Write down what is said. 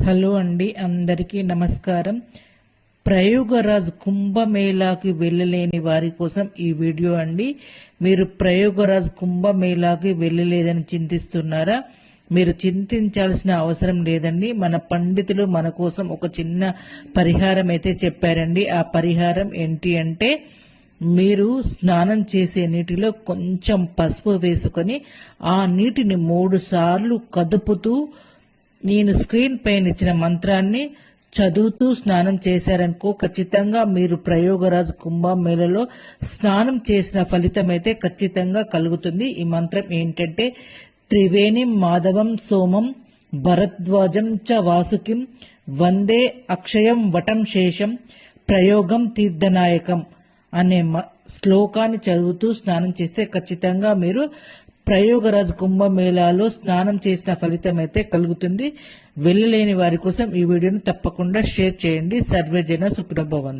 Hello అండి, అందరికీ నమస్కారం. ప్రయోగరాజ్ కుంభమేళాకి వెళ్ళలేని వారి కోసం ఈ వీడియో అండి. మీరు ప్రయోగరాజ్ కుంభమేళాకి వెళ్ళలేదని చింతిస్తున్నారా? మీరు చింతించాల్సిన అవసరం లేదండి. మన పండితులు మన కోసం ఒక చిన్న పరిహారం అయితే చెప్పారండి. ఆ పరిహారం ఏంటి అంటే, మీరు స్నానం చేసే నీటిలో కొంచెం పసుపు వేసుకొని ఆ నీటిని 3 సార్లు కదుపుతూ నేను స్క్రీన్ పైన ఇచ్చిన మంత్రాన్ని చదువుతూ స్నానం చేశారనుకో, ఖచ్చితంగా మీరు ప్రయోగరాజ్ కుంభమేళలో స్నానం చేసిన ఫలితం అయితే ఖచ్చితంగా కలుగుతుంది. ఈ మంత్రం ఏంటంటే, త్రివేణిం మాధవం సోమం భరద్వాజం చ వాసుకిం వందే అక్షయం వటం శేషం ప్రయోగం తీర్థనాయకం అనే శ్లోకాన్ని చదువుతూ స్నానం చేస్తే ఖచ్చితంగా మీరు ప్రయోగరాజ్ కుంభమేళాలో స్నానం చేసిన ఫలితం అయితే కలుగుతుంది. వెళ్ళలేని వారి కోసం ఈ వీడియోను తప్పకుండా షేర్ చేయండి. సర్వేజన సుఖినో భవంతు.